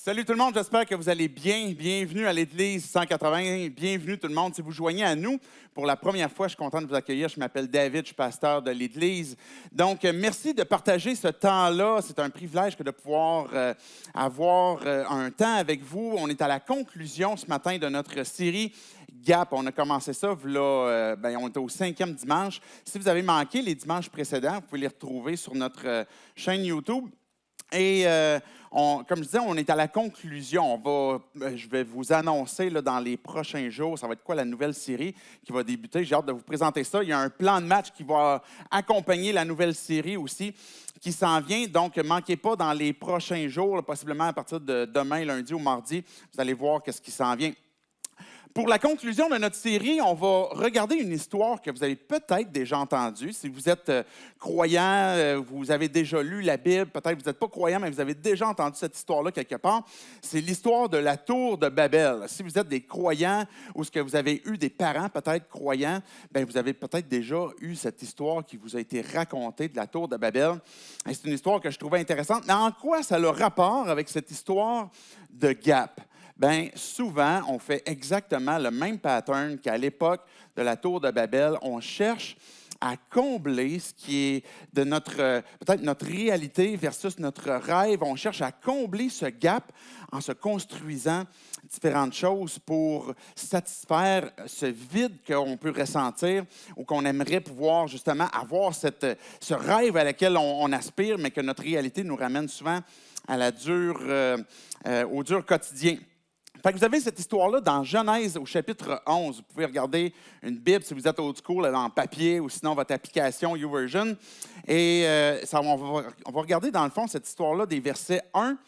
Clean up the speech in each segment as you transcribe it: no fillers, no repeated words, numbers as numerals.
Salut tout le monde, j'espère que vous allez bien. Bienvenue à l'Église 180. Bienvenue tout le monde. Si vous joignez à nous pour la première fois, je suis content de vous accueillir. Je m'appelle David, je suis pasteur de l'Église. Donc, merci de partager ce temps-là. C'est un privilège que de pouvoir avoir un temps avec vous. On est à la conclusion ce matin de notre série Gap. On a commencé ça, là, on était au 5e dimanche. Si vous avez manqué les dimanches précédents, vous pouvez les retrouver sur notre chaîne YouTube. Et comme je disais, on est à la conclusion. Je vais vous annoncer là, dans les prochains jours, ça va être quoi la nouvelle série qui va débuter. J'ai hâte de vous présenter ça. Il y a un plan de match qui va accompagner la nouvelle série aussi qui s'en vient. Donc, ne manquez pas dans les prochains jours, là, possiblement à partir de demain, lundi ou mardi, vous allez voir ce qui s'en vient. Pour la conclusion de notre série, on va regarder une histoire que vous avez peut-être déjà entendue. Si vous êtes croyant, vous avez déjà lu la Bible, peut-être que vous n'êtes pas croyant, mais vous avez déjà entendu cette histoire-là quelque part. C'est l'histoire de la tour de Babel. Si vous êtes des croyants ou que vous avez eu des parents peut-être croyants, bien, vous avez peut-être déjà eu cette histoire qui vous a été racontée de la tour de Babel. Et c'est une histoire que je trouvais intéressante. Mais en quoi ça a le rapport avec cette histoire de Gap? Bien, souvent, on fait exactement le même pattern qu'à l'époque de la tour de Babel. On cherche à combler ce qui est de peut-être notre réalité versus notre rêve. On cherche à combler ce gap en se construisant différentes choses pour satisfaire ce vide qu'on peut ressentir ou qu'on aimerait pouvoir justement avoir ce rêve à laquelle on aspire, mais que notre réalité nous ramène souvent à au dur quotidien. Fait que vous avez cette histoire-là dans Genèse au chapitre 11. Vous pouvez regarder une Bible si vous êtes old school en papier ou sinon votre application YouVersion. Et on va regarder dans le fond cette histoire-là des versets 1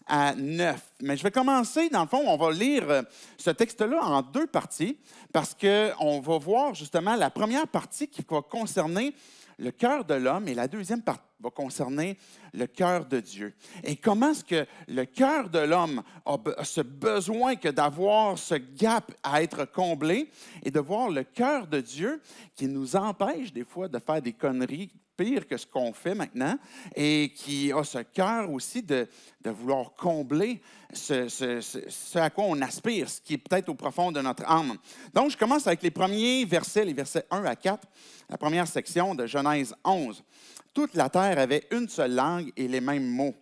à 9. Mais je vais commencer, dans le fond, on va lire ce texte-là en deux parties parce qu'on va voir justement la première partie qui va concerner le cœur de l'homme et la deuxième partie va concerner le cœur de Dieu. Et comment est-ce que le cœur de l'homme a ce besoin que d'avoir ce gap à être comblé et de voir le cœur de Dieu qui nous empêche des fois de faire des conneries pire que ce qu'on fait maintenant et qui a ce cœur aussi de vouloir combler ce à quoi on aspire, ce qui est peut-être au profond de notre âme. Donc, je commence avec les premiers versets, les versets 1 à 4, la première section de Genèse 11. Toute la terre avait une seule langue et les mêmes mots.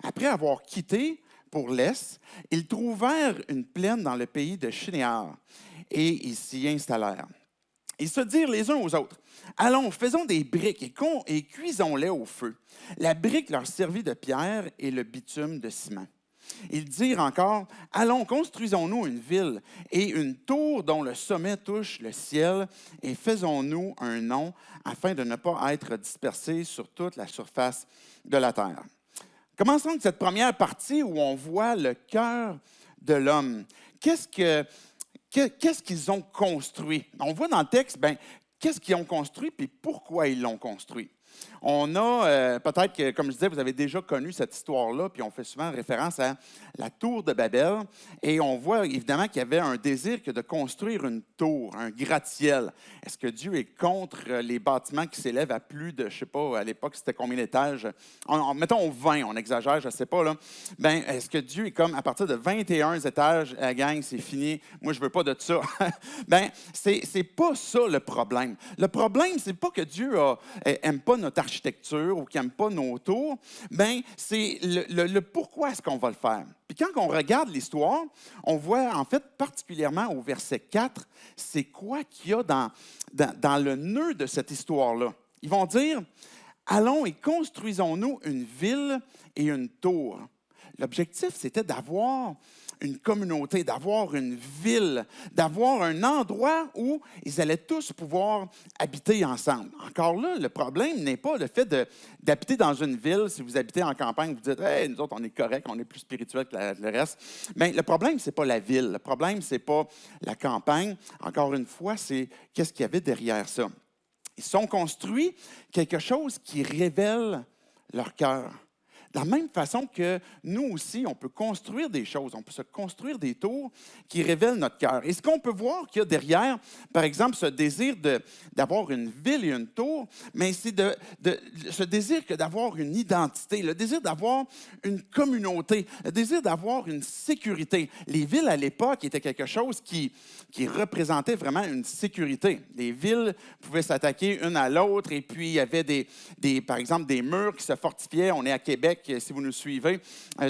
Après avoir quitté pour l'est, ils trouvèrent une plaine dans le pays de Shinéar et ils s'y installèrent. Ils se dirent les uns aux autres, « Allons, faisons des briques et cuisons-les au feu. » La brique leur servit de pierre et le bitume de ciment. Ils dirent encore, « Allons, construisons-nous une ville et une tour dont le sommet touche le ciel et faisons-nous un nom afin de ne pas être dispersés sur toute la surface de la terre. » Commençons avec cette première partie où on voit le cœur de l'homme. Qu'est-ce qu'ils ont construit? On voit dans le texte, qu'est-ce qu'ils ont construit et pourquoi ils l'ont construit. On a, peut-être que, comme je disais, vous avez déjà connu cette histoire-là, puis on fait souvent référence à la tour de Babel. Et on voit évidemment qu'il y avait un désir que de construire une tour, un gratte-ciel. Est-ce que Dieu est contre les bâtiments qui s'élèvent à plus de, je ne sais pas, à l'époque, c'était combien d'étages? Mettons 20, on exagère, je ne sais pas. Là. Est-ce que Dieu est comme, à partir de 21 étages, la gang, c'est fini, moi, je ne veux pas de ça. C'est pas ça le problème. Le problème, c'est pas que Dieu n'aime pas notre architecture ou qui n'aime pas nos tours, c'est le pourquoi est-ce qu'on va le faire. Puis quand on regarde l'histoire, on voit en fait particulièrement au verset 4, c'est quoi qu'il y a dans le nœud de cette histoire-là. Ils vont dire, « Allons et construisons-nous une ville et une tour. » L'objectif, c'était d'avoir une communauté, d'avoir une ville, d'avoir un endroit où ils allaient tous pouvoir habiter ensemble. Encore là, le problème n'est pas le fait d'habiter dans une ville. Si vous habitez en campagne, vous dites « Hey, nous autres, on est corrects, on est plus spirituels que le reste. » Mais le problème, ce n'est pas la ville. Le problème, ce n'est pas la campagne. Encore une fois, c'est qu'est-ce qu'il y avait derrière ça. Ils sont construits quelque chose qui révèle leur cœur. De la même façon que nous aussi, on peut construire des choses, on peut se construire des tours qui révèlent notre cœur. Et ce qu'on peut voir qu'il y a derrière, par exemple, ce désir d'avoir une ville et une tour, mais c'est ce désir que d'avoir une identité, le désir d'avoir une communauté, le désir d'avoir une sécurité. Les villes à l'époque étaient quelque chose qui représentait vraiment une sécurité. Les villes pouvaient s'attaquer une à l'autre et puis il y avait par exemple des murs qui se fortifiaient. On est à Québec, si vous nous suivez,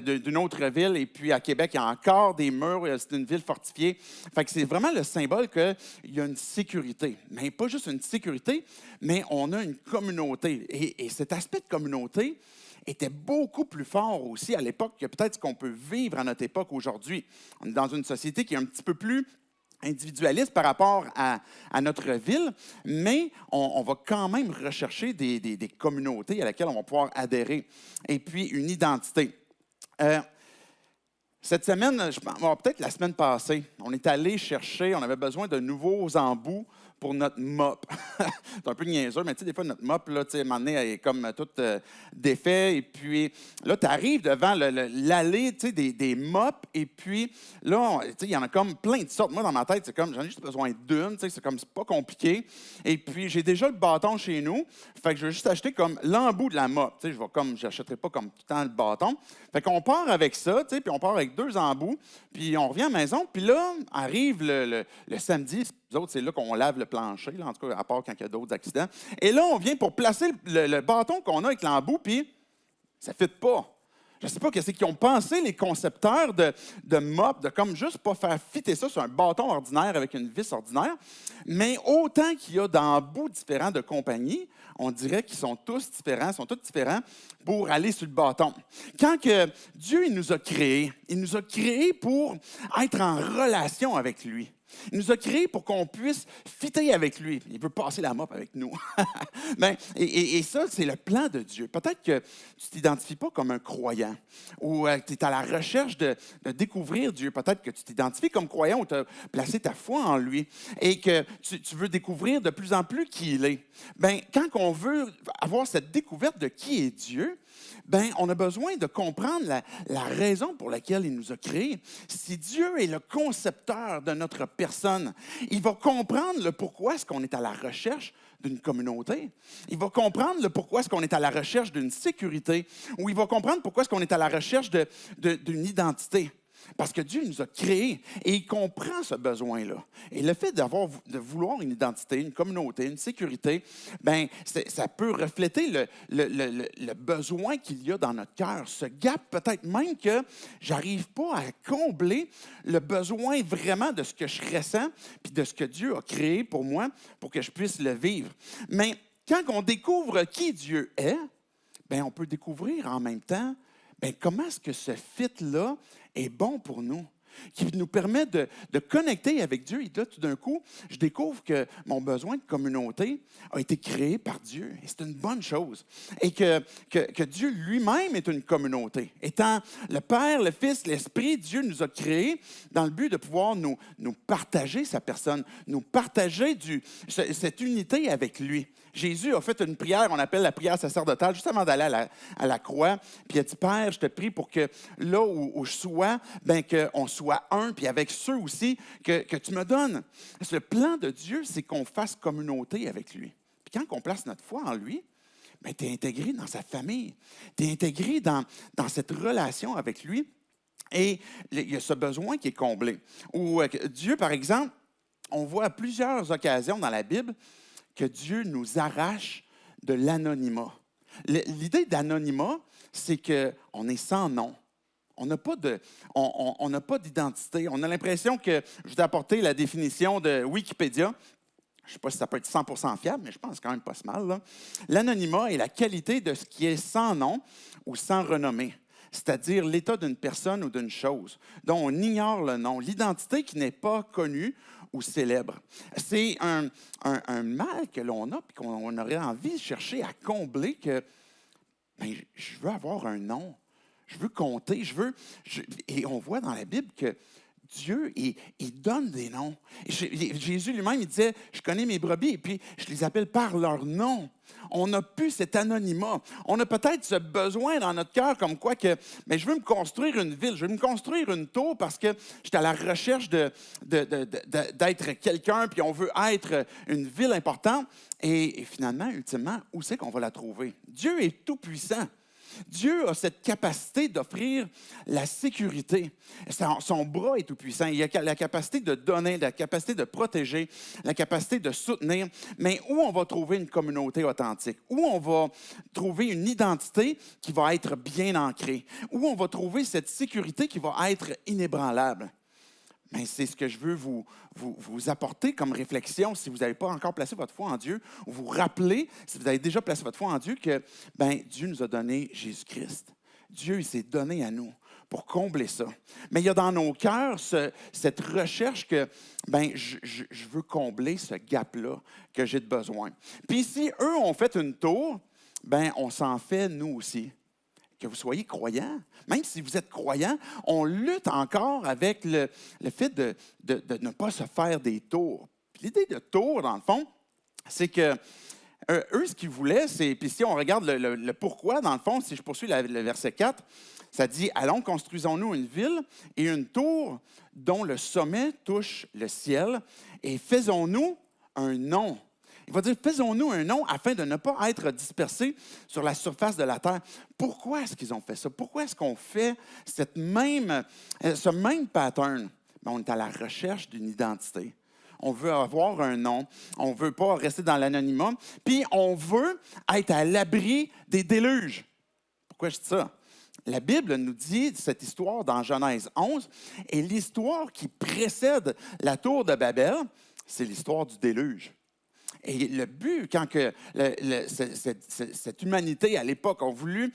d'une autre ville. Et puis à Québec, il y a encore des murs. C'est une ville fortifiée. Fait que c'est vraiment le symbole qu'il y a une sécurité. Mais pas juste une sécurité, mais on a une communauté. Et cet aspect de communauté était beaucoup plus fort aussi à l'époque que peut-être ce qu'on peut vivre à notre époque aujourd'hui. On est dans une société qui est un petit peu plus individualiste par rapport à notre ville, mais on va quand même rechercher des communautés à laquelle on va pouvoir adhérer. Et puis, une identité. Cette semaine, peut-être la semaine passée, on est allé chercher, on avait besoin de nouveaux embouts pour notre mop. C'est un peu niaiseux, mais tu sais, des fois, notre mop, là, tu sais, à un moment donné, elle est comme toute défait. Et puis, là, tu arrives devant l'allée, tu sais, des mops. Et puis, là, tu sais, il y en a comme plein de sortes. Moi, dans ma tête, c'est comme, j'en ai juste besoin d'une, tu sais, c'est pas compliqué. Et puis, j'ai déjà le bâton chez nous. Fait que je vais juste acheter comme l'embout de la mop. Tu sais, j'achèterai pas comme tout le temps le bâton. Fait qu'on part avec ça, tu sais, puis on part avec 2 embouts. Puis, on revient à la maison. Puis là, arrive le samedi. Nous autres, c'est là qu'on lave le plancher, là, en tout cas, à part quand il y a d'autres accidents. Et là, on vient pour placer le bâton qu'on a avec l'embout, puis ça ne fit pas. Je ne sais pas qu'est-ce qu'ils ont pensé, les concepteurs de mop, de comme juste pas faire fitter ça sur un bâton ordinaire avec une vis ordinaire. Mais autant qu'il y a d'embouts différents de compagnies, on dirait qu'ils sont tous différents, sont tous différents pour aller sur le bâton. Quand que Dieu il nous a créés pour être en relation avec lui. Il nous a créés pour qu'on puisse fitter avec lui. Il veut passer la mop avec nous. Ben, et ça, c'est le plan de Dieu. Peut-être que tu ne t'identifies pas comme un croyant ou tu es à la recherche de découvrir Dieu. Peut-être que tu t'identifies comme croyant ou tu as placé ta foi en lui et que tu veux découvrir de plus en plus qui il est. Bien, quand on veut avoir cette découverte de qui est Dieu, ben, on a besoin de comprendre la raison pour laquelle il nous a créés. Si Dieu est le concepteur de notre personne, il va comprendre le pourquoi est-ce qu'on est à la recherche d'une communauté. Il va comprendre le pourquoi est-ce qu'on est à la recherche d'une sécurité, ou il va comprendre pourquoi est-ce qu'on est à la recherche d'une identité. Parce que Dieu nous a créés et il comprend ce besoin-là. Et le fait de vouloir une identité, une communauté, une sécurité, ben, ça peut refléter le besoin qu'il y a dans notre cœur. Ce gap, peut-être même que j'arrive pas à combler le besoin vraiment de ce que je ressens puis de ce que Dieu a créé pour moi pour que je puisse le vivre. Mais quand on découvre qui Dieu est, ben, on peut découvrir en même temps ben, comment est-ce que ce fit-là est bon pour nous, qui nous permet de connecter avec Dieu. Et là, tout d'un coup, je découvre que mon besoin de communauté a été créé par Dieu. Et c'est une bonne chose. Et que Dieu lui-même est une communauté. Étant le Père, le Fils, l'Esprit, Dieu nous a créés dans le but de pouvoir nous partager sa personne, nous partager cette unité avec lui. Jésus a fait une prière, on appelle la prière sacerdotale, juste avant d'aller à la croix. Puis il a dit, Père, je te prie pour que là où je sois, ben qu'on soit un, puis avec ceux aussi que tu me donnes. Le plan de Dieu, c'est qu'on fasse communauté avec lui. Puis quand on place notre foi en lui, ben, tu es intégré dans sa famille. Tu es intégré dans cette relation avec lui. Et il y a ce besoin qui est comblé. Ou Dieu, par exemple, on voit à plusieurs occasions dans la Bible que Dieu nous arrache de l'anonymat. L'idée d'anonymat, c'est qu'on est sans nom. On n'a pas d'identité. On a l'impression que, je t'ai apporté la définition de Wikipédia. Je ne sais pas si ça peut être 100% fiable, mais je pense quand même pas si mal. L'anonymat est la qualité de ce qui est sans nom ou sans renommée, c'est-à-dire l'état d'une personne ou d'une chose dont on ignore le nom, l'identité qui n'est pas connue ou célèbre. C'est un mal que l'on a et qu'on aurait envie de chercher à combler que ben, je veux avoir un nom, je veux compter, et on voit dans la Bible que Dieu, il donne des noms. Et Jésus lui-même, il disait, je connais mes brebis et puis je les appelle par leur nom. On n'a plus cet anonymat. On a peut-être ce besoin dans notre cœur comme quoi que, mais je veux me construire une ville, je veux me construire une tour parce que je suis à la recherche d'être quelqu'un, puis on veut être une ville importante. Et finalement, ultimement, où c'est qu'on va la trouver? Dieu est tout-puissant. Dieu a cette capacité d'offrir la sécurité. Son bras est tout-puissant. Il a la capacité de donner, la capacité de protéger, la capacité de soutenir. Mais où on va trouver une communauté authentique? Où on va trouver une identité qui va être bien ancrée? Où on va trouver cette sécurité qui va être inébranlable? Mais c'est ce que je veux vous apporter comme réflexion si vous n'avez pas encore placé votre foi en Dieu, ou vous rappeler, si vous avez déjà placé votre foi en Dieu, que Dieu nous a donné Jésus-Christ. Dieu, il s'est donné à nous pour combler ça. Mais il y a dans nos cœurs cette recherche que je veux combler ce gap-là que j'ai de besoin. Puis si eux ont fait une tour, on s'en fait nous aussi. Que vous soyez croyants, même si vous êtes croyants, on lutte encore avec le fait de ne pas se faire des tours. Puis l'idée de tour, dans le fond, c'est que eux, ce qu'ils voulaient, c'est, puis si on regarde le pourquoi, dans le fond, si je poursuis le verset 4, ça dit « Allons, construisons-nous une ville et une tour dont le sommet touche le ciel, et faisons-nous un nom. » Il va dire, faisons-nous un nom afin de ne pas être dispersés sur la surface de la terre. Pourquoi est-ce qu'ils ont fait ça? Pourquoi est-ce qu'on fait ce même pattern? On est à la recherche d'une identité. On veut avoir un nom. On ne veut pas rester dans l'anonymat. Puis on veut être à l'abri des déluges. Pourquoi je dis ça? La Bible nous dit cette histoire dans Genèse 11, et l'histoire qui précède la tour de Babel, c'est l'histoire du déluge. Et le but, quand cette humanité, à l'époque, ont voulu,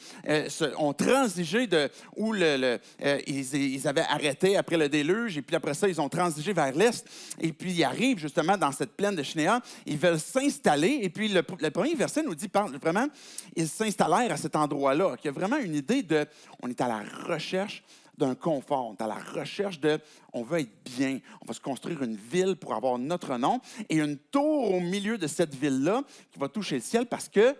ont transigé de où ils avaient arrêté après le déluge, et puis après ça, ils ont transigé vers l'est, et puis ils arrivent justement dans cette plaine de Shinéa, ils veulent s'installer, et puis le premier verset nous dit, vraiment, ils s'installèrent à cet endroit-là, qu'il y a vraiment une idée de, on est à la recherche d'un confort, à la recherche on veut être bien, on va se construire une ville pour avoir notre nom et une tour au milieu de cette ville-là qui va toucher le ciel parce que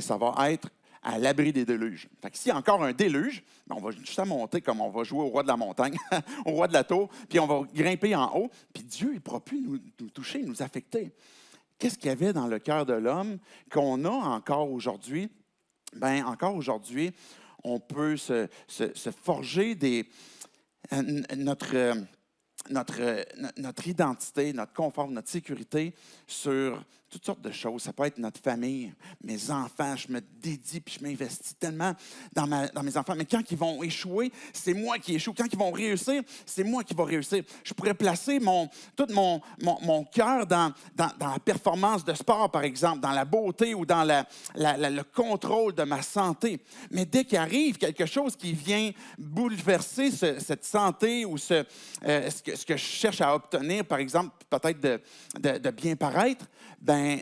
ça va être à l'abri des déluges. Fait que s'il y a encore un déluge, on va juste monter comme on va jouer au roi de la montagne, au roi de la tour, puis on va grimper en haut, puis Dieu, il ne pourra plus nous toucher, nous affecter. Qu'est-ce qu'il y avait dans le cœur de l'homme qu'on a encore aujourd'hui? Encore aujourd'hui, on peut se forger notre identité, notre confort, notre sécurité sur toutes sortes de choses. Ça peut être notre famille, mes enfants. Je me dédie puis je m'investis tellement dans mes enfants. Mais quand ils vont échouer, c'est moi qui échoue. Quand ils vont réussir, c'est moi qui vais réussir. Je pourrais placer tout mon cœur dans la performance de sport, par exemple, dans la beauté ou dans le contrôle de ma santé. Mais dès qu'il arrive quelque chose qui vient bouleverser cette santé ou ce que je cherche à obtenir, par exemple, peut-être de bien paraître,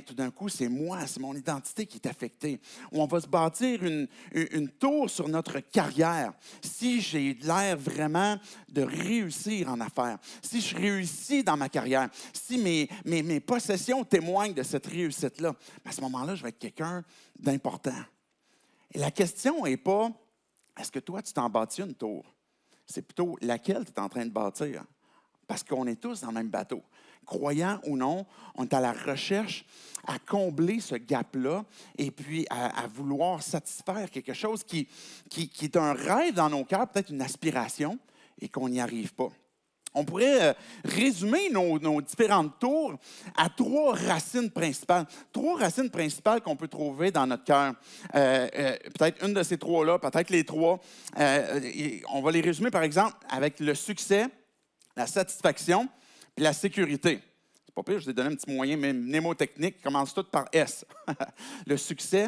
tout d'un coup, c'est moi, c'est mon identité qui est affectée. Ou on va se bâtir une tour sur notre carrière. Si j'ai l'air vraiment de réussir en affaires, si je réussis dans ma carrière, si mes possessions témoignent de cette réussite-là, à ce moment-là, je vais être quelqu'un d'important. Et la question n'est pas, est-ce que toi, tu t'en bâtis une tour? C'est plutôt laquelle tu es en train de bâtir. Parce qu'on est tous dans le même bateau. Croyants ou non, on est à la recherche à combler ce gap-là et puis à vouloir satisfaire quelque chose qui est un rêve dans nos cœurs, peut-être une aspiration, et qu'on n'y arrive pas. On pourrait résumer nos différentes tours à trois racines principales. Trois racines principales qu'on peut trouver dans notre cœur. Peut-être une de ces trois-là, peut-être les trois. On va les résumer, par exemple, avec le succès, la satisfaction et la sécurité. C'est pas pire, je vous ai donné un petit moyen mnémotechnique qui commence tout par S. Le succès,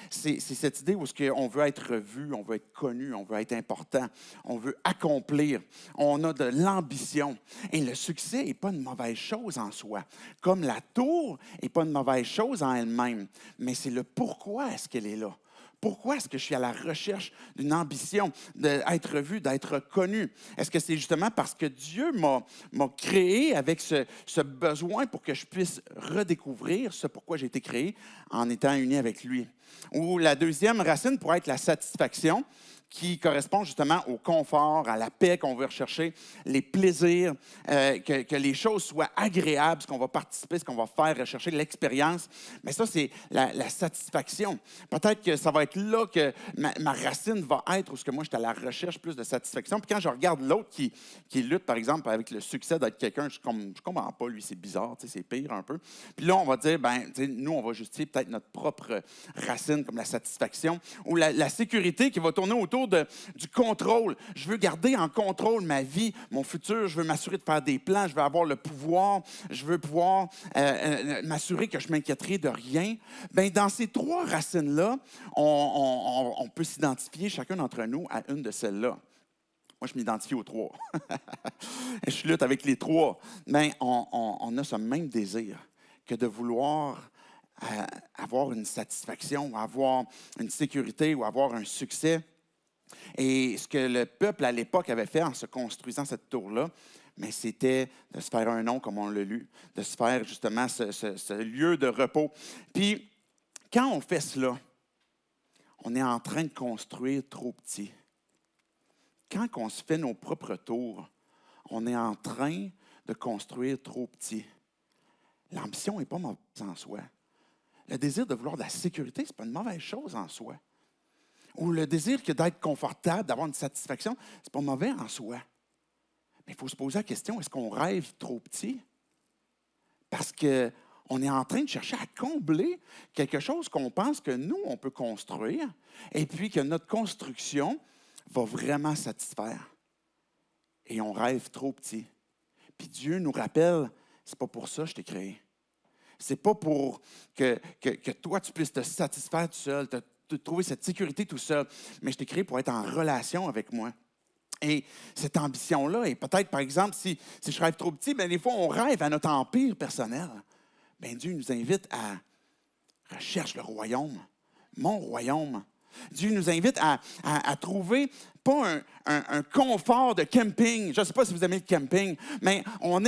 c'est cette idée où on veut être vu, on veut être connu, on veut être important, on veut accomplir, on a de l'ambition. Et le succès n'est pas une mauvaise chose en soi. Comme la tour n'est pas une mauvaise chose en elle-même, mais c'est le pourquoi est-ce qu'elle est là. Pourquoi est-ce que je suis à la recherche d'une ambition, d'être vu, d'être connu? Est-ce que c'est justement parce que Dieu m'a créé avec ce besoin pour que je puisse redécouvrir ce pourquoi j'ai été créé en étant uni avec lui? Ou la deuxième racine pourrait être la satisfaction, qui correspond justement au confort, à la paix qu'on veut rechercher, les plaisirs, que les choses soient agréables, ce qu'on va participer, ce qu'on va faire, rechercher l'expérience. Mais ça, c'est la satisfaction. Peut-être que ça va être là que ma racine va être, ou ce que moi, je suis à la recherche plus de satisfaction. Puis quand je regarde l'autre qui lutte, par exemple, avec le succès d'être quelqu'un, je ne comprends pas, lui, c'est bizarre, c'est pire un peu. Puis là, on va dire, nous, on va justifier peut-être notre propre racine comme la satisfaction, ou la sécurité qui va tourner autour du contrôle. Je veux garder en contrôle ma vie, mon futur. Je veux m'assurer de faire des plans. Je veux avoir le pouvoir. Je veux pouvoir m'assurer que je m'inquiéterai de rien. Bien, dans ces trois racines-là, on peut s'identifier chacun d'entre nous à une de celles-là. Moi, je m'identifie aux trois. Je lutte avec les trois. Mais on a ce même désir que de vouloir avoir une satisfaction, avoir une sécurité ou avoir un succès. Et ce que le peuple à l'époque avait fait en se construisant cette tour-là, mais c'était de se faire un nom, comme on l'a lu, de se faire justement ce lieu de repos. Puis, quand on fait cela, on est en train de construire trop petit. Quand on se fait nos propres tours, on est en train de construire trop petit. L'ambition n'est pas mauvaise en soi. Le désir de vouloir de la sécurité, ce n'est pas une mauvaise chose en soi. Ou le désir que d'être confortable, d'avoir une satisfaction, ce n'est pas mauvais en soi. Mais il faut se poser la question, est-ce qu'on rêve trop petit? Parce qu'on est en train de chercher à combler quelque chose qu'on pense que nous, on peut construire, et puis que notre construction va vraiment satisfaire. Et on rêve trop petit. Puis Dieu nous rappelle, c'est pas pour ça que je t'ai créé. C'est pas pour que toi, tu puisses te satisfaire tout seul, de trouver cette sécurité tout seul, mais je t'ai créé pour être en relation avec moi. Et cette ambition-là, et peut-être, par exemple, si je rêve trop petit, bien, des fois, on rêve à notre empire personnel. Bien, Dieu nous invite à rechercher le royaume, mon royaume. Dieu nous invite à trouver pas un confort de camping. Je ne sais pas si vous aimez le camping, mais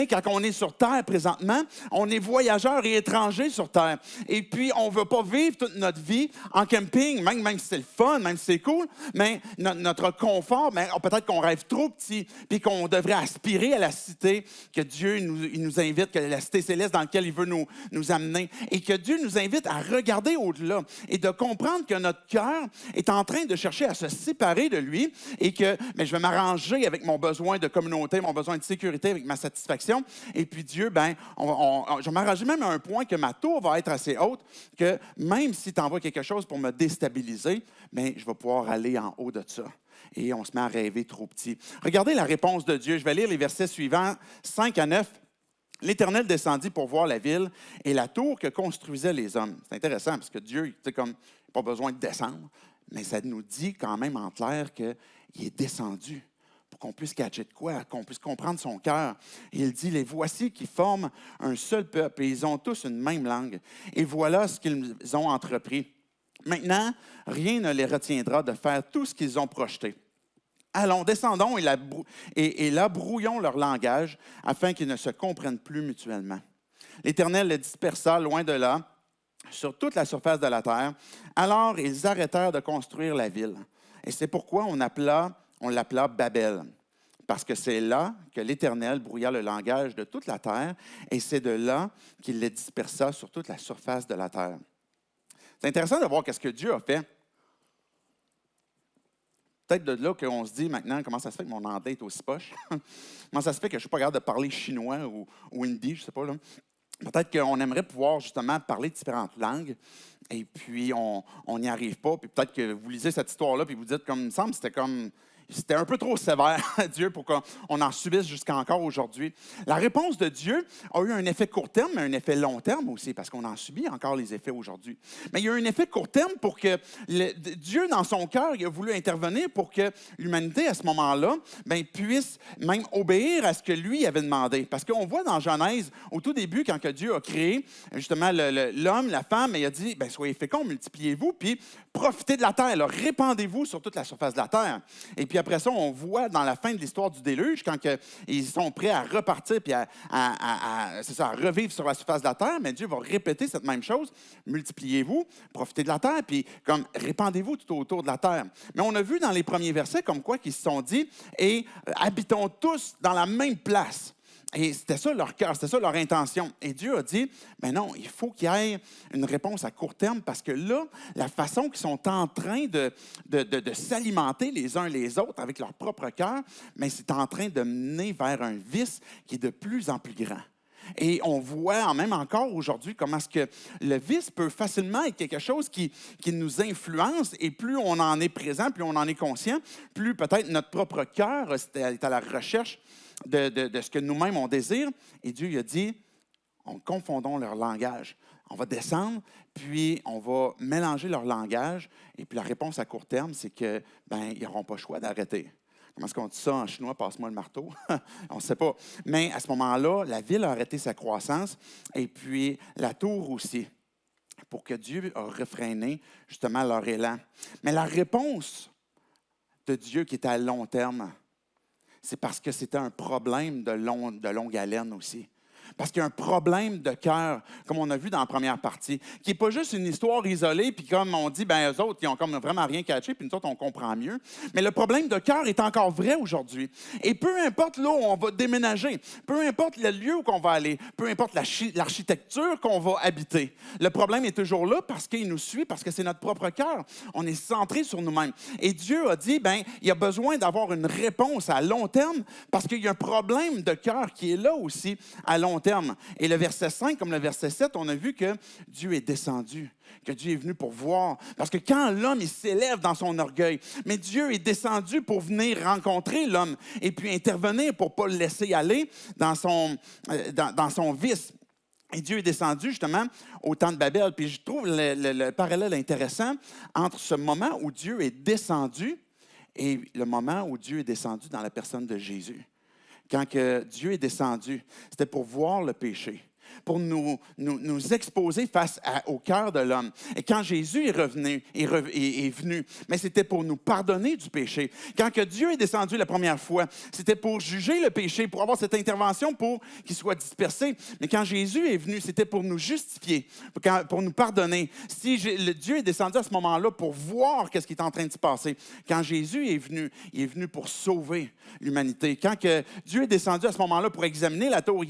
quand on est sur Terre présentement, on est voyageurs et étrangers sur Terre. Et puis, on ne veut pas vivre toute notre vie en camping, même si c'est le fun, même si c'est cool, mais notre confort, peut-être qu'on rêve trop petit, puis qu'on devrait aspirer à la cité que Dieu il nous invite, que la cité céleste dans laquelle il veut nous amener, et que Dieu nous invite à regarder au-delà et de comprendre que notre cœur est en train de chercher à se séparer de lui, et que je vais m'arranger avec mon besoin de communauté, mon besoin de sécurité, avec ma satisfaction. Et puis Dieu, je vais m'arranger même à un point que ma tour va être assez haute que même si tu envoies quelque chose pour me déstabiliser, je vais pouvoir aller en haut de ça. Et on se met à rêver trop petit. Regardez la réponse de Dieu. Je vais lire les versets suivants, 5 à 9. L'Éternel descendit pour voir la ville et la tour que construisaient les hommes. C'est intéressant parce que Dieu, il n'a pas besoin de descendre, mais ça nous dit quand même en clair qu'il est descendu pour qu'on puisse catcher de quoi, qu'on puisse comprendre son cœur. Et il dit, les voici qui forment un seul peuple et ils ont tous une même langue. Et voilà ce qu'ils ont entrepris. Maintenant, rien ne les retiendra de faire tout ce qu'ils ont projeté. Allons, descendons et là brouillons leur langage afin qu'ils ne se comprennent plus mutuellement. L'Éternel les dispersa loin de là, sur toute la surface de la terre. Alors, ils arrêtèrent de construire la ville. Et c'est pourquoi on l'appela Babel. Parce que c'est là que l'Éternel brouilla le langage de toute la terre, et c'est de là qu'il les dispersa sur toute la surface de la terre. C'est intéressant de voir ce que Dieu a fait. Peut-être de là qu'on se dit maintenant, comment ça se fait que mon anglais est aussi poche? Comment ça se fait que je ne suis pas capable de parler chinois ou hindi, je ne sais pas, là. Peut-être qu'on aimerait pouvoir justement parler différentes langues, et puis on n'y arrive pas. Puis peut-être que vous lisez cette histoire-là, puis vous dites, comme il me semble, c'était comme, C'était un peu trop sévère, Dieu, pour qu'on en subisse jusqu'à encore aujourd'hui. La réponse de Dieu a eu un effet court terme, mais un effet long terme aussi, parce qu'on en subit encore les effets aujourd'hui. Mais il y a eu un effet court terme pour que Dieu, dans son cœur, il a voulu intervenir pour que l'humanité, à ce moment-là, puisse même obéir à ce que lui avait demandé. Parce qu'on voit dans Genèse, au tout début, quand que Dieu a créé justement l'homme, la femme, il a dit, soyez féconds, multipliez-vous, puis profitez de la terre, là, répandez-vous sur toute la surface de la terre. Et puis après ça, on voit dans la fin de l'histoire du déluge, quand ils sont prêts à repartir puis à revivre sur la surface de la terre, mais Dieu va répéter cette même chose. Multipliez-vous, profitez de la terre, puis comme répandez-vous tout autour de la terre. Mais on a vu dans les premiers versets comme quoi qu'ils se sont dit, et habitons tous dans la même place. Et c'était ça leur cœur, c'était ça leur intention. Et Dieu a dit, non, il faut qu'il y ait une réponse à court terme parce que là, la façon qu'ils sont en train de s'alimenter les uns les autres avec leur propre cœur, c'est en train de mener vers un vice qui est de plus en plus grand. Et on voit même encore aujourd'hui comment est-ce que le vice peut facilement être quelque chose qui nous influence et plus on en est présent, plus on en est conscient, plus peut-être notre propre cœur est à la recherche de ce que nous-mêmes on désire. Et Dieu il a dit, on confondons leur langage. On va descendre, puis on va mélanger leur langage. Et puis la réponse à court terme, c'est qu'ils n'auront pas le choix d'arrêter. Comment est-ce qu'on dit ça en chinois? Passe-moi le marteau. On ne sait pas. Mais à ce moment-là, la ville a arrêté sa croissance et puis la tour aussi, pour que Dieu a réfréné justement leur élan. Mais la réponse de Dieu qui était à long terme, c'est parce que c'était un problème de longue haleine aussi. Parce qu'il y a un problème de cœur, comme on a vu dans la première partie, qui n'est pas juste une histoire isolée, puis comme on dit, eux autres, ils n'ont comme vraiment rien catché, puis nous autres, on comprend mieux. Mais le problème de cœur est encore vrai aujourd'hui. Et peu importe là où on va déménager, peu importe le lieu où on va aller, peu importe l'architecture qu'on va habiter, le problème est toujours là parce qu'il nous suit, parce que c'est notre propre cœur. On est centré sur nous-mêmes. Et Dieu a dit, il y a besoin d'avoir une réponse à long terme parce qu'il y a un problème de cœur qui est là aussi à long terme. Et le verset 5, comme le verset 7, on a vu que Dieu est descendu, que Dieu est venu pour voir. Parce que quand l'homme, il s'élève dans son orgueil, mais Dieu est descendu pour venir rencontrer l'homme et puis intervenir pour ne pas le laisser aller dans son vice. Et Dieu est descendu justement au temps de Babel. Puis je trouve le parallèle intéressant entre ce moment où Dieu est descendu et le moment où Dieu est descendu dans la personne de Jésus. Quand que Dieu est descendu, c'était pour voir le péché, pour nous exposer face au cœur de l'homme. Et quand Jésus est venu, mais c'était pour nous pardonner du péché. Quand que Dieu est descendu la première fois, c'était pour juger le péché, pour avoir cette intervention pour qu'il soit dispersé. Mais quand Jésus est venu, c'était pour nous justifier, pour nous pardonner. Si Dieu est descendu à ce moment-là pour voir ce qui est en train de se passer. Quand Jésus est venu, il est venu pour sauver l'humanité. Quand que Dieu est descendu à ce moment-là pour examiner la tour,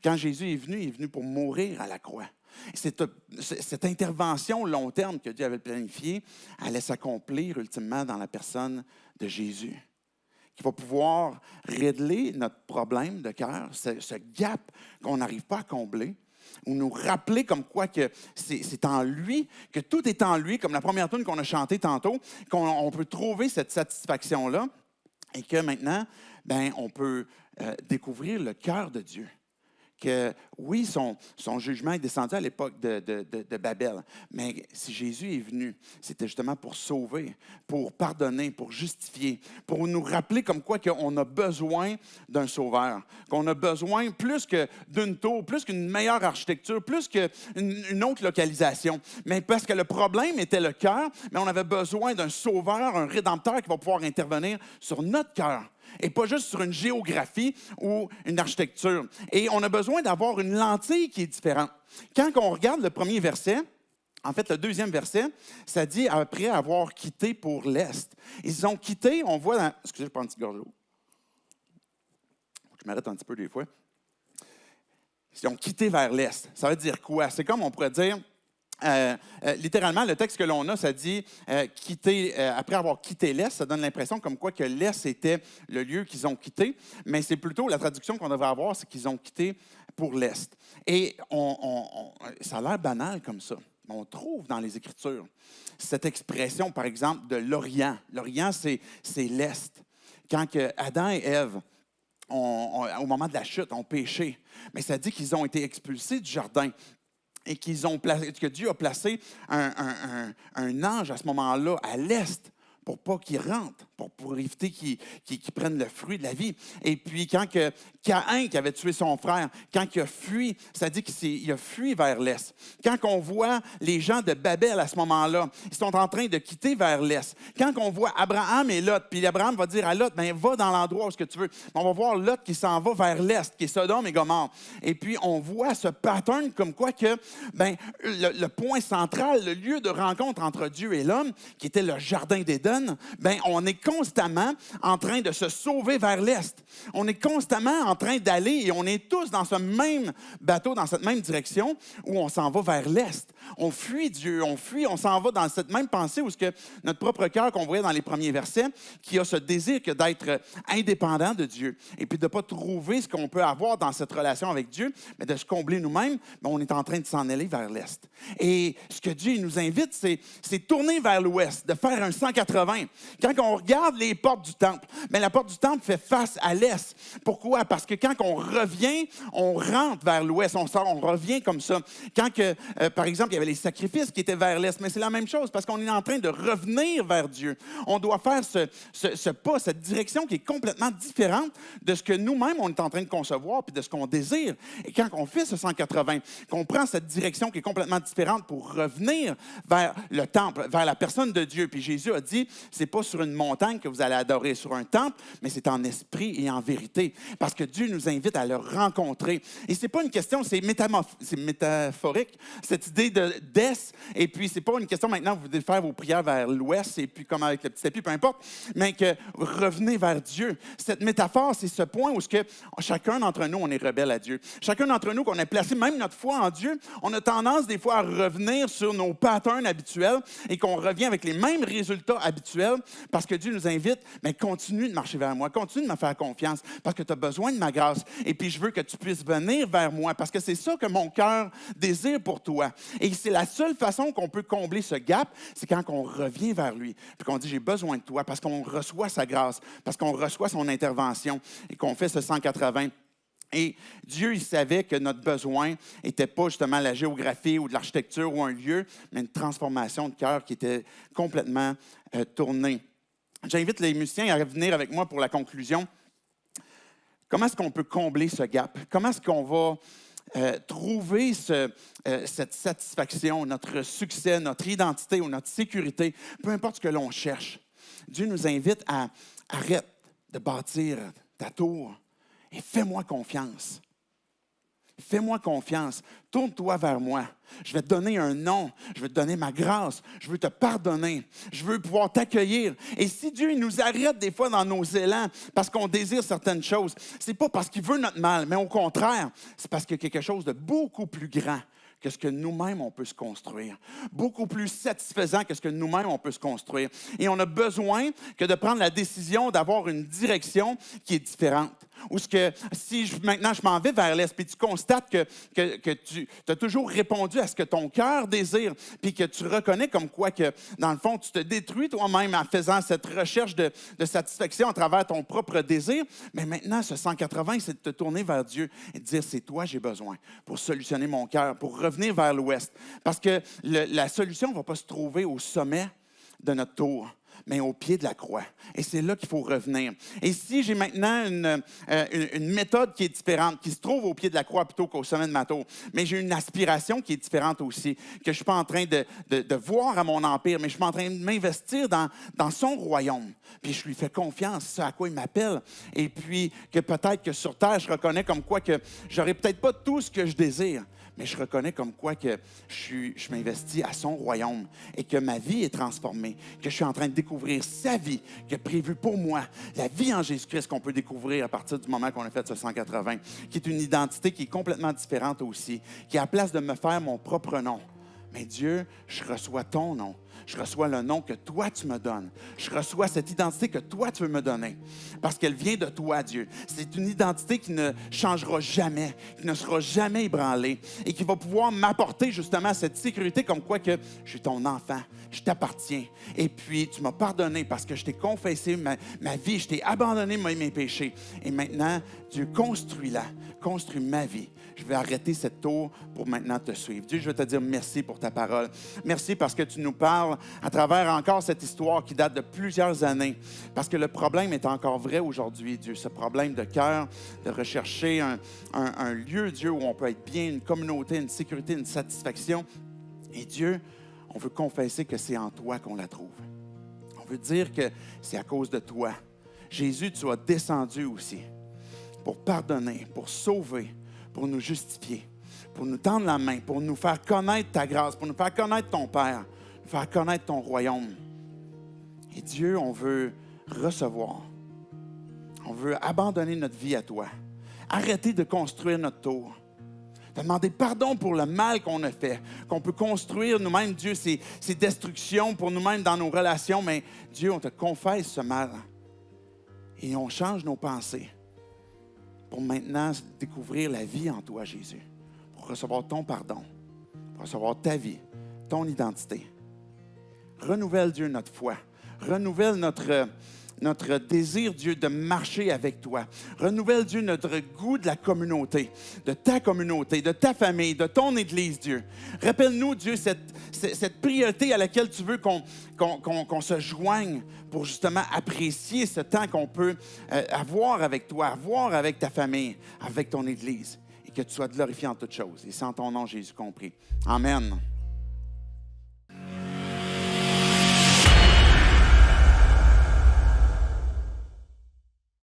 quand Jésus est venu pour mourir à la croix. Cette intervention long terme que Dieu avait planifiée allait s'accomplir ultimement dans la personne de Jésus, qui va pouvoir régler notre problème de cœur, ce gap qu'on n'arrive pas à combler, ou nous rappeler comme quoi que c'est en lui, que tout est en lui, comme la première tune qu'on a chantée tantôt, qu'on peut trouver cette satisfaction-là, et que maintenant, on peut découvrir le cœur de Dieu. Que oui, son jugement est descendu à l'époque de Babel, mais si Jésus est venu, c'était justement pour sauver, pour pardonner, pour justifier, pour nous rappeler comme quoi qu'on a besoin d'un sauveur, qu'on a besoin plus que d'une tour, plus qu'une meilleure architecture, plus qu'une autre localisation. Mais parce que le problème était le cœur, mais on avait besoin d'un sauveur, un rédempteur qui va pouvoir intervenir sur notre cœur. Et pas juste sur une géographie ou une architecture. Et on a besoin d'avoir une lentille qui est différente. Quand on regarde le premier verset, en fait, le deuxième verset, ça dit après avoir quitté pour l'Est. Ils ont quitté, on voit dans... Excusez, je prends une petite gorge d'eau. Je m'arrête un petit peu des fois. Ils ont quitté vers l'Est. Ça veut dire quoi? C'est comme on pourrait dire... littéralement, le texte que l'on a, ça dit après avoir quitté l'Est, ça donne l'impression comme quoi que l'Est était le lieu qu'ils ont quitté, mais c'est plutôt la traduction qu'on devrait avoir, c'est qu'ils ont quitté pour l'Est. Et ça a l'air banal comme ça. on trouve dans les Écritures cette expression, par exemple, de l'Orient. L'Orient, c'est l'Est. Quand Adam et Ève, au moment de la chute, ont péché, mais ça dit qu'ils ont été expulsés du jardin et que Dieu a placé un ange à ce moment-là à l'Est pour pas qu'il rentre, pour éviter qu'il prenne le fruit de la vie. Et puis, quand Caïn, qui avait tué son frère, quand il a fui, ça dit qu'il a fui vers l'Est. Quand on voit les gens de Babel à ce moment-là, ils sont en train de quitter vers l'Est. Quand on voit Abraham et Lot, puis Abraham va dire à Lot, ben va dans l'endroit où ce que tu veux. On va voir Lot qui s'en va vers l'Est, qui est Sodome et Gomorrhe. Et puis, on voit ce pattern comme quoi que le point central, le lieu de rencontre entre Dieu et l'homme, qui était le jardin d'Éden, on est constamment en train de se sauver vers l'Est. On est constamment en train d'aller et on est tous dans ce même bateau, dans cette même direction où on s'en va vers l'Est. On fuit Dieu, on s'en va dans cette même pensée où ce que notre propre cœur qu'on voyait dans les premiers versets, qui a ce désir que d'être indépendant de Dieu et puis de ne pas trouver ce qu'on peut avoir dans cette relation avec Dieu, mais de se combler nous-mêmes, on est en train de s'en aller vers l'Est. Et ce que Dieu nous invite, c'est tourner vers l'Ouest, de faire un 180. Quand on regarde les portes du temple, la porte du temple fait face à l'Est. Pourquoi? Parce que quand on revient, on rentre vers l'Ouest, on revient comme ça. Quand, par exemple, il y avait les sacrifices qui étaient vers l'Est, mais c'est la même chose parce qu'on est en train de revenir vers Dieu. On doit faire ce pas, cette direction qui est complètement différente de ce que nous-mêmes, on est en train de concevoir puis de ce qu'on désire. Et quand on fait ce 180, qu'on prend cette direction qui est complètement différente pour revenir vers le temple, vers la personne de Dieu. Puis Jésus a dit, c'est pas sur une montagne que vous allez adorer, sur un temple, mais c'est en esprit et en vérité. Parce que Dieu nous invite à le rencontrer. Et c'est pas une question, c'est métaphorique, cette idée d'est. Et puis, c'est pas une question maintenant, vous devez faire vos prières vers l'ouest, et puis comme avec le petit tapis, peu importe, mais que revenez vers Dieu. Cette métaphore, c'est ce point où chacun d'entre nous, on est rebelle à Dieu. Chacun d'entre nous, qu'on a placé même notre foi en Dieu, on a tendance des fois à revenir sur nos patterns habituels et qu'on revient avec les mêmes résultats habituels parce que Dieu nous invite, mais continue de marcher vers moi, continue de me faire confiance parce que tu as besoin de ma grâce et puis je veux que tu puisses venir vers moi parce que c'est ça que mon cœur désire pour toi. Et c'est la seule façon qu'on peut combler ce gap, c'est quand on revient vers lui puis qu'on dit j'ai besoin de toi parce qu'on reçoit sa grâce, parce qu'on reçoit son intervention et qu'on fait ce 180. Et Dieu, il savait que notre besoin n'était pas justement la géographie ou de l'architecture ou un lieu, mais une transformation de cœur qui était complètement tournée. J'invite les musiciens à venir avec moi pour la conclusion. Comment est-ce qu'on peut combler ce gap? Comment est-ce qu'on va trouver cette satisfaction, notre succès, notre identité ou notre sécurité, peu importe ce que l'on cherche? Dieu nous invite à arrête de bâtir ta tour. Et fais-moi confiance. Fais-moi confiance. Tourne-toi vers moi. Je vais te donner un nom. Je vais te donner ma grâce. Je veux te pardonner. Je veux pouvoir t'accueillir. Et si Dieu nous arrête des fois dans nos élans parce qu'on désire certaines choses, c'est pas parce qu'il veut notre mal, mais au contraire, c'est parce qu'il y a quelque chose de beaucoup plus grand que ce que nous-mêmes, on peut se construire. Beaucoup plus satisfaisant que ce que nous-mêmes, on peut se construire. Et on a besoin que de prendre la décision d'avoir une direction qui est différente. Ou si maintenant je m'en vais vers l'Est, puis tu constates que tu as toujours répondu à ce que ton cœur désire, puis que tu reconnais comme quoi que, dans le fond, tu te détruis toi-même en faisant cette recherche de satisfaction à travers ton propre désir, mais maintenant, ce 180, c'est de te tourner vers Dieu et de dire, c'est toi j'ai besoin pour solutionner mon cœur, pour revenir vers l'Ouest. Parce que la solution ne va pas se trouver au sommet de notre tour, mais au pied de la croix. Et c'est là qu'il faut revenir. Et si j'ai maintenant une méthode qui est différente, qui se trouve au pied de la croix plutôt qu'au sommet de ma tour, mais j'ai une aspiration qui est différente aussi, que je ne suis pas en train de voir à mon empire, mais je suis en train de m'investir dans son royaume. Puis je lui fais confiance, c'est à quoi il m'appelle. Et puis que peut-être que sur terre, je reconnais comme quoi que j'aurai peut-être pas tout ce que je désire, mais je reconnais comme quoi que je m'investis à son royaume et que ma vie est transformée, que je suis en train de découvrir sa vie qui est prévue pour moi, la vie en Jésus-Christ qu'on peut découvrir à partir du moment qu'on a fait ce 180, qui est une identité qui est complètement différente aussi, qui à la place de me faire mon propre nom, Mais Dieu, je reçois ton nom. Je reçois le nom que toi, tu me donnes. Je reçois cette identité que toi, tu veux me donner. Parce qu'elle vient de toi, Dieu. C'est une identité qui ne changera jamais, qui ne sera jamais ébranlée et qui va pouvoir m'apporter justement cette sécurité comme quoi que je suis ton enfant, je t'appartiens. Et puis, tu m'as pardonné parce que je t'ai confessé ma vie, je t'ai abandonné mes péchés. Et maintenant, Dieu, construis-la, construis ma vie. Je vais arrêter cette tour pour maintenant te suivre. Dieu, je veux te dire merci pour ta parole. Merci parce que tu nous parles à travers encore cette histoire qui date de plusieurs années. Parce que le problème est encore vrai aujourd'hui, Dieu. Ce problème de cœur, de rechercher un lieu, Dieu, où on peut être bien, une communauté, une sécurité, une satisfaction. Et Dieu, on veut confesser que c'est en toi qu'on la trouve. On veut dire que c'est à cause de toi. Jésus, tu as descendu aussi pour pardonner, pour sauver, pour nous justifier, pour nous tendre la main, pour nous faire connaître ta grâce, pour nous faire connaître ton Père, nous faire connaître ton royaume. Et Dieu, on veut recevoir. On veut abandonner notre vie à toi. Arrêter de construire notre tour. Demander pardon pour le mal qu'on a fait, qu'on peut construire nous-mêmes, Dieu, ces destructions pour nous-mêmes dans nos relations, mais Dieu, on te confesse ce mal. Et on change nos pensées pour maintenant découvrir la vie en toi, Jésus, pour recevoir ton pardon, pour recevoir ta vie, ton identité. Renouvelle, Dieu, notre foi. Renouvelle notre désir, Dieu, de marcher avec toi. Renouvelle, Dieu, notre goût de la communauté, de ta famille, de ton Église, Dieu. Rappelle-nous, Dieu, cette priorité à laquelle tu veux qu'on se joigne pour justement apprécier ce temps qu'on peut avoir avec toi, avoir avec ta famille, avec ton Église, et que tu sois glorifié en toutes choses. Et c'est en ton nom, Jésus, compris. Amen.